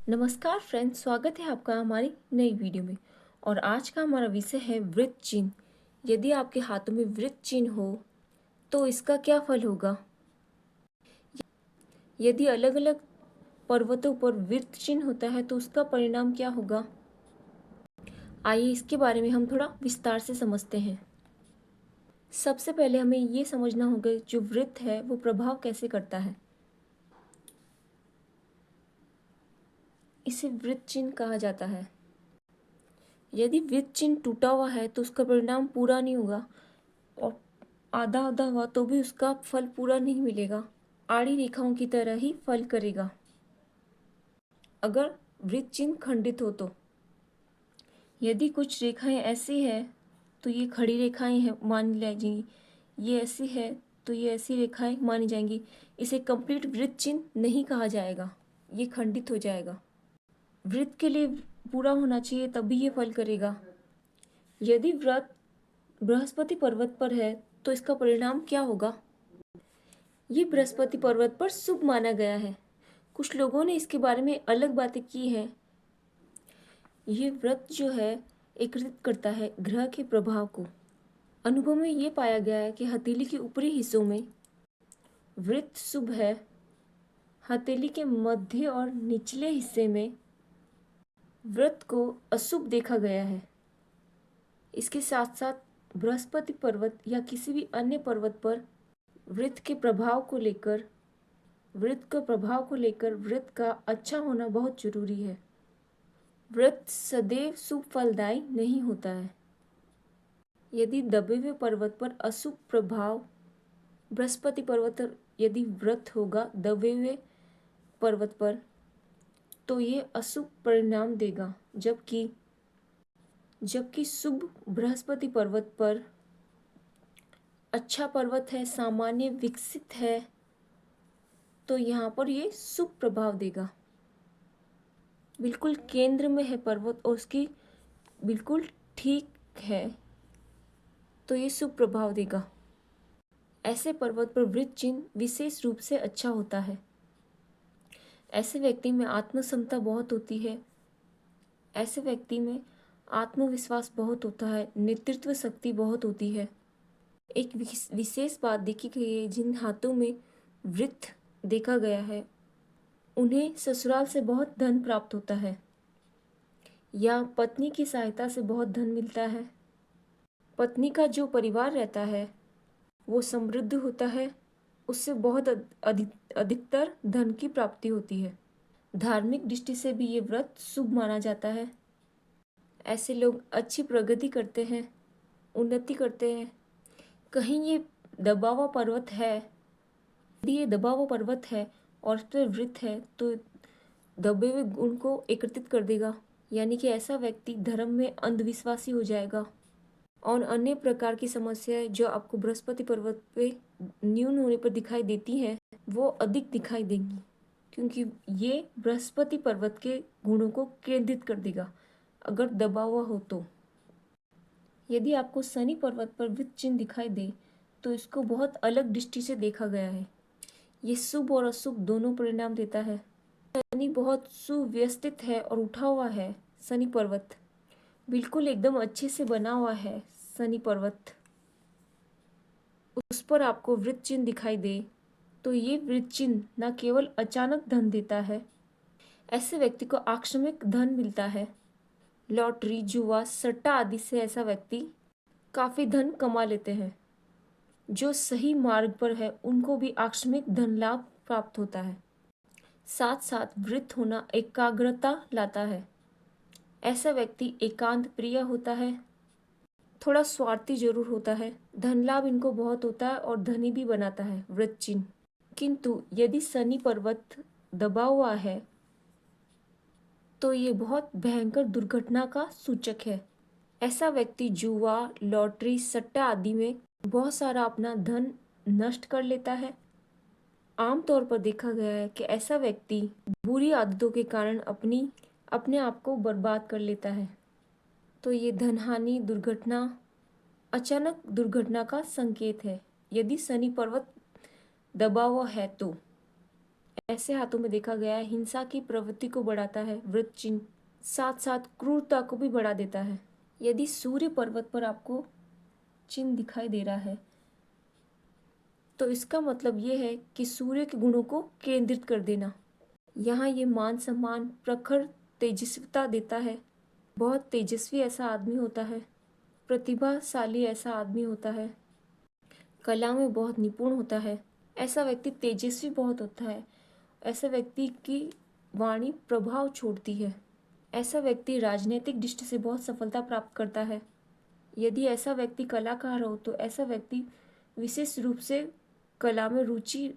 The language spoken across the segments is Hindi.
नमस्कार फ्रेंड्स, स्वागत है आपका हमारी नई वीडियो में। और आज का हमारा विषय है वृत्त चिन्ह। यदि आपके हाथों में वृत्त चिन्ह हो तो इसका क्या फल होगा। यदि अलग अलग पर्वतों पर वृत्त चिन्ह होता है तो उसका परिणाम क्या होगा। आइए इसके बारे में हम थोड़ा विस्तार से समझते हैं। सबसे पहले हमें ये समझना होगा जो वृत्त है वो प्रभाव कैसे करता है। इसे वृत्त चिन्ह कहा जाता है। यदि वृत्त चिन्ह टूटा हुआ है तो उसका परिणाम पूरा नहीं होगा, और आधा आधा हुआ तो भी उसका फल पूरा नहीं मिलेगा, आड़ी रेखाओं की तरह ही फल करेगा। अगर वृत्त चिन्ह खंडित हो तो यदि कुछ रेखाएं ऐसी है तो ये खड़ी रेखाएं हैं मानी जाएंगी, ये ऐसी है तो ये ऐसी रेखाएं मानी जाएंगी। इसे कंप्लीट वृत्त चिन्ह नहीं कहा जाएगा, ये खंडित हो जाएगा। वृत्त के लिए पूरा होना चाहिए तभी ये फल करेगा। यदि वृत्त बृहस्पति पर्वत पर है तो इसका परिणाम क्या होगा। ये बृहस्पति पर्वत पर शुभ माना गया है। कुछ लोगों ने इसके बारे में अलग बातें की हैं। ये व्रत जो है एकत्रित करता है ग्रह के प्रभाव को। अनुभव में ये पाया गया है कि हथेली के ऊपरी हिस्सों में वृत्त शुभ है, हथेली के मध्य और निचले हिस्से में वृत्त को अशुभ देखा गया है। इसके साथ साथ बृहस्पति पर्वत या किसी भी अन्य पर्वत पर वृत्त के प्रभाव को लेकर वृत्त का अच्छा होना बहुत जरूरी है। वृत्त सदैव शुभ फलदायी नहीं होता है। यदि दबे हुए पर्वत पर अशुभ प्रभाव बृहस्पति पर्वत यदि वृत्त होगा दबे हुए पर्वत पर तो ये अशुभ परिणाम देगा, जबकि शुभ बृहस्पति पर्वत पर अच्छा पर्वत है, सामान्य विकसित है, तो यहाँ पर ये शुभ प्रभाव देगा। बिल्कुल केंद्र में है पर्वत और उसकी बिल्कुल ठीक है तो ये शुभ प्रभाव देगा। ऐसे पर्वत पर वृत्त चिन्ह विशेष रूप से अच्छा होता है। ऐसे व्यक्ति में आत्मक्षमता बहुत होती है, ऐसे व्यक्ति में आत्मविश्वास बहुत होता है, नेतृत्व शक्ति बहुत होती है। एक विशेष बात देखी गई है, जिन हाथों में वृत्त देखा गया है उन्हें ससुराल से बहुत धन प्राप्त होता है या पत्नी की सहायता से बहुत धन मिलता है। पत्नी का जो परिवार रहता है वो समृद्ध होता है, उससे बहुत अधिकतर धन की प्राप्ति होती है। धार्मिक दृष्टि से भी ये व्रत शुभ माना जाता है। ऐसे लोग अच्छी प्रगति करते हैं, उन्नति करते हैं। कहीं ये दबा हुआ पर्वत है, यदि ये दबा हुआ पर्वत है और उस पर वृत्त है तो दबे हुए गुण को एकत्रित कर देगा, यानी कि ऐसा व्यक्ति धर्म में अंधविश्वासी हो जाएगा और अन्य प्रकार की समस्याएं जो आपको बृहस्पति पर्वत पे न्यून होने पर दिखाई देती हैं वो अधिक दिखाई देंगी, क्योंकि ये बृहस्पति पर्वत के गुणों को केंद्रित कर देगा अगर दबा हुआ हो तो। यदि आपको शनि पर्वत पर वृत्त चिन्ह दिखाई दे तो इसको बहुत अलग दृष्टि से देखा गया है। ये शुभ और अशुभ दोनों परिणाम देता है। शनि बहुत सुव्यवस्थित है और उठा हुआ है। शनि पर्वत बिल्कुल एकदम अच्छे से बना हुआ है। शनि पर्वत उस पर आपको वृत्त चिन्ह दिखाई दे तो ये वृत्त चिन्ह न केवल अचानक धन देता है, ऐसे व्यक्ति को आकस्मिक धन मिलता है। लॉटरी, जुआ, सट्टा आदि से ऐसा व्यक्ति काफी धन कमा लेते हैं। जो सही मार्ग पर है उनको भी आकस्मिक धन लाभ प्राप्त होता है। साथ साथ वृत्त होना एकाग्रता लाता है। ऐसा व्यक्ति एकांत प्रिय होता है, थोड़ा स्वार्थी जरूर होता है। धन लाभ इनको बहुत होता है और धनी भी बनाता है वृत्त चिन्ह। किंतु यदि शनि पर्वत दबा हुआ है तो ये बहुत भयंकर दुर्घटना का सूचक है। ऐसा व्यक्ति जुआ, लॉटरी, सट्टा आदि में बहुत सारा अपना धन नष्ट कर लेता है। आमतौर पर देखा गया है कि ऐसा व्यक्ति बुरी आदतों के कारण अपने आप को बर्बाद कर लेता है। तो ये धनहानि, दुर्घटना, अचानक दुर्घटना का संकेत है यदि शनि पर्वत दबा हुआ है तो। ऐसे हाथों में देखा गया है हिंसा की प्रवृत्ति को बढ़ाता है वृत्त चिन्ह, साथ साथ क्रूरता को भी बढ़ा देता है। यदि सूर्य पर्वत पर आपको चिन्ह दिखाई दे रहा है तो इसका मतलब ये है कि सूर्य के गुणों को केंद्रित कर देना। यहाँ ये मान सम्मान, प्रखर तेजस्विता देता है। बहुत तेजस्वी ऐसा आदमी होता है, प्रतिभाशाली ऐसा आदमी होता है, कला में बहुत निपुण होता है। ऐसा व्यक्ति तेजस्वी बहुत होता है। ऐसा व्यक्ति की वाणी प्रभाव छोड़ती है। ऐसा व्यक्ति राजनीतिक दृष्टि से बहुत सफलता प्राप्त करता है। यदि ऐसा व्यक्ति कलाकार हो तो ऐसा व्यक्ति विशेष रूप से कला में रुचि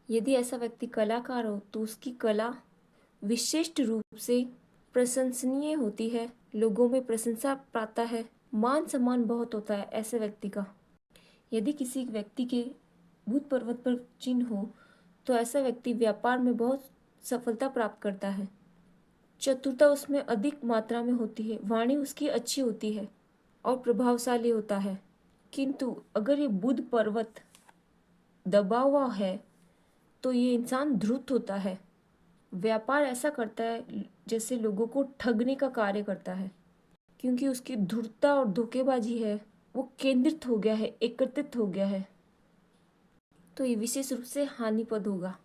यदि ऐसा व्यक्ति कलाकार हो तो उसकी कला विशिष्ट रूप से प्रशंसनीय होती है, लोगों में प्रशंसा पाता है, मान सम्मान बहुत होता है ऐसे व्यक्ति का। यदि किसी व्यक्ति के भूत पर्वत पर चिन्ह हो तो ऐसा व्यक्ति व्यापार में बहुत सफलता प्राप्त करता है। चतुरता उसमें अधिक मात्रा में होती है, वाणी उसकी अच्छी होती है और प्रभावशाली होता है। किंतु अगर ये बुध पर्वत दबा हुआ है तो ये इंसान धूर्त होता है। व्यापार ऐसा करता है जैसे लोगों को ठगने का कार्य करता है, क्योंकि उसकी धूर्तता और धोखेबाजी है, वो केंद्रित हो गया है, एकत्रित हो गया है, तो ये विशेष रूप से हानिपद होगा।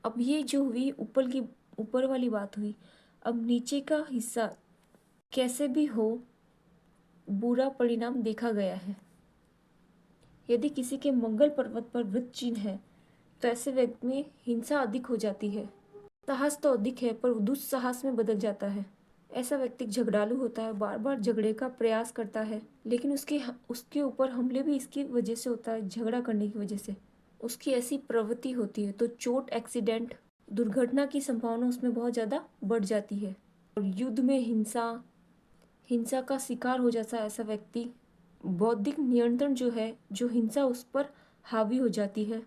अब ये जो हुई ऊपर वाली बात हुई, अब नीचे का हिस्सा कैसे भी हो बुरा परिणाम देखा गया है। यदि किसी के मंगल पर्वत पर वृत्त चिन्ह है तो ऐसे व्यक्ति में हिंसा अधिक हो जाती है। साहस तो अधिक है पर दुस्साहस में बदल जाता है। ऐसा व्यक्ति झगड़ालू होता है, बार बार झगड़े का प्रयास करता है, लेकिन उसके ऊपर हमले भी इसकी वजह से होता है, झगड़ा करने की वजह से उसकी ऐसी प्रवृत्ति होती है। तो चोट, एक्सीडेंट, दुर्घटना की संभावना उसमें बहुत ज़्यादा बढ़ जाती है और युद्ध में हिंसा का शिकार हो जाता है ऐसा व्यक्ति। बौद्धिक नियंत्रण जो है, जो हिंसा उस पर हावी हो जाती है,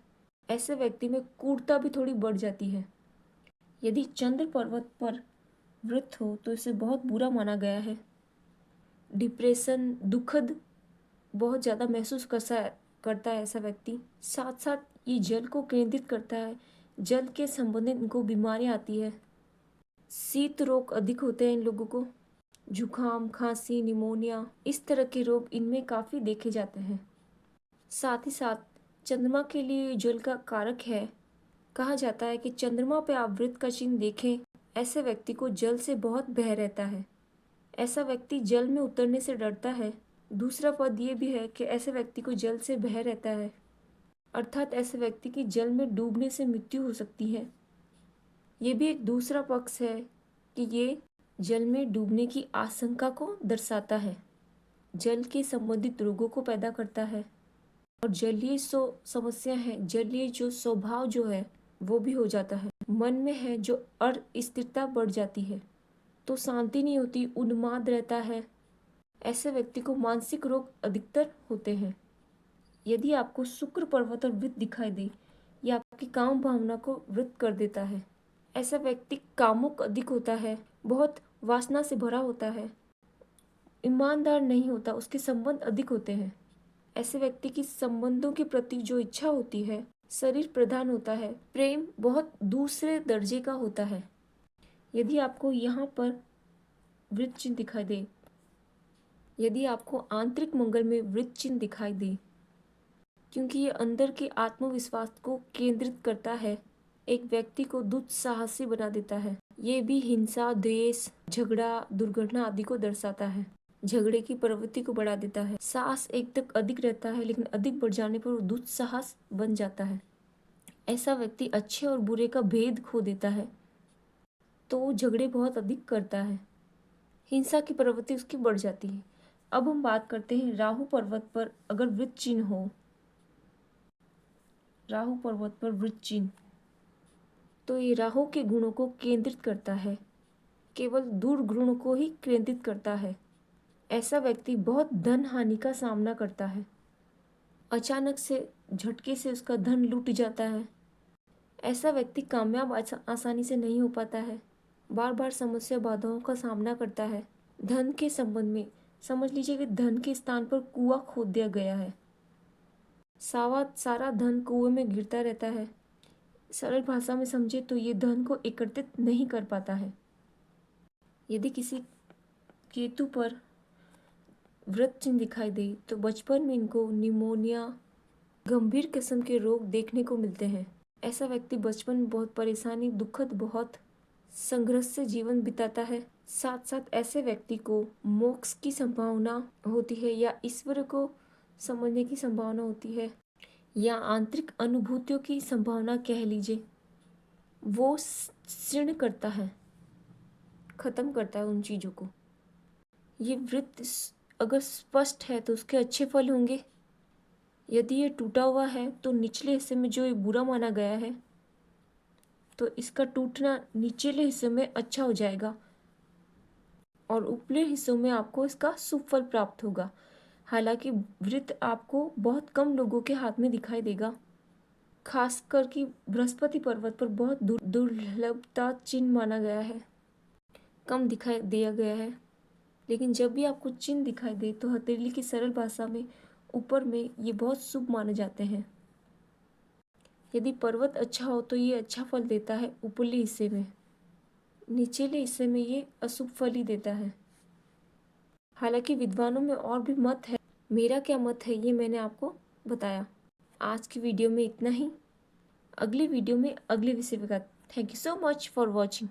ऐसे व्यक्ति में क्रूरता भी थोड़ी बढ़ जाती है। यदि चंद्र पर्वत पर वृत्त हो तो इसे बहुत बुरा माना गया है। डिप्रेशन, दुखद बहुत ज़्यादा महसूस करता है ऐसा व्यक्ति। साथ साथ ये जल को केंद्रित करता है, जल के संबंधित इनको बीमारियाँ आती है। शीत रोग अधिक होते हैं इन लोगों को, जुखाम, खांसी, निमोनिया, इस तरह के रोग इनमें काफ़ी देखे जाते हैं। साथ ही साथ चंद्रमा के लिए जल का कारक है। कहा जाता है कि चंद्रमा पे आप वृत्त का चिन्ह देखें, ऐसे व्यक्ति को जल से बहुत भय रहता है। ऐसा व्यक्ति जल में उतरने से डरता है। दूसरा पद ये भी है कि ऐसे व्यक्ति को जल से भय रहता है, अर्थात ऐसे व्यक्ति की जल में डूबने से मृत्यु हो सकती है। ये भी एक दूसरा पक्ष है कि ये जल में डूबने की आशंका को दर्शाता है, जल के संबंधित रोगों को पैदा करता है और जलीय समस्या है, जलीय जो स्वभाव जो है वो भी हो जाता है। मन में है जो अस्थिरता बढ़ जाती है, तो शांति नहीं होती, उन्माद रहता है। ऐसे व्यक्ति को मानसिक रोग अधिकतर होते हैं। यदि आपको शुक्र पर्वत और वृत्त दिखाई दे, यह आपकी काम भावना को वृत्त कर देता है। ऐसा व्यक्ति कामुक अधिक होता है, बहुत वासना से भरा होता है, ईमानदार नहीं होता, उसके संबंध अधिक होते हैं। ऐसे व्यक्ति की संबंधों के प्रति जो इच्छा होती है, शरीर प्रधान होता है, प्रेम बहुत दूसरे दर्जे का होता है। यदि आपको यहाँ पर वृत्त चिन्ह दिखाई दे, यदि आपको आंतरिक मंगल में वृत्त चिन्ह दिखाई दे, क्योंकि ये अंदर के आत्मविश्वास को केंद्रित करता है, एक व्यक्ति को दुस्साहसी बना देता है। ये भी हिंसा, द्वेष, झगड़ा, दुर्घटना आदि को दर्शाता है। झगड़े की प्रवृत्ति को बढ़ा देता है। साहस एक तक अधिक रहता है, लेकिन अधिक बढ़ जाने पर वो दुस्साहस बन जाता है। ऐसा व्यक्ति अच्छे और बुरे का भेद खो देता है, तो वो झगड़े बहुत अधिक करता है, हिंसा की प्रवृत्ति उसकी बढ़ जाती है। अब हम बात करते हैं राहु पर्वत पर अगर वृत्त चिन्ह हो, राहु पर्वत पर वृत्त चिन्ह, तो ये राहु के गुणों को केंद्रित करता है, केवल दुर्गुणों को ही केंद्रित करता है। ऐसा व्यक्ति बहुत धन हानि का सामना करता है, अचानक से झटके से उसका धन लूट जाता है। ऐसा व्यक्ति कामयाब आसानी से नहीं हो पाता है, बार बार समस्या बाधाओं का सामना करता है। धन के संबंध में समझ लीजिए कि धन के स्थान पर कुआं खोद दिया गया है, सारा धन कुएं में गिरता रहता है। सरल भाषा में समझे तो ये धन को एकत्रित नहीं कर पाता है। यदि किसी केतु पर वृत्त चिन्ह दिखाई दे तो बचपन में इनको निमोनिया, गंभीर किस्म के रोग देखने को मिलते हैं। ऐसा व्यक्ति बचपन में बहुत परेशानी, दुखद, बहुत संघर्ष से जीवन बिताता है। साथ साथ ऐसे व्यक्ति को मोक्ष की संभावना होती है या ईश्वर को समझने की संभावना होती है या आंतरिक अनुभूतियों की संभावना कह लीजिए। वो क्षीण करता है, खत्म करता है उन चीज़ों को। ये वृत्त अगर स्पष्ट है तो उसके अच्छे फल होंगे। यदि ये टूटा हुआ है तो निचले हिस्से में जो ये बुरा माना गया है तो इसका टूटना निचले हिस्से में अच्छा हो जाएगा और ऊपरी हिस्सों में आपको इसका शुभ फल प्राप्त होगा। हालांकि वृत्त आपको बहुत कम लोगों के हाथ में दिखाई देगा, खासकर कि बृहस्पति पर्वत पर बहुत दुर्लभता चिन्ह माना गया है, कम दिखाई दिया गया है। लेकिन जब भी आपको चिन्ह दिखाई दे तो हथेली की सरल भाषा में ऊपर में ये बहुत शुभ माने जाते हैं। यदि पर्वत अच्छा हो तो ये अच्छा फल देता है ऊपरले हिस्से में, निचले हिस्से में ये अशुभ फल ही देता है। हालांकि विद्वानों में और भी मत है, मेरा क्या मत है ये मैंने आपको बताया। आज की वीडियो में इतना ही। अगली वीडियो में अगले विषय पर। Thank you so much for watching.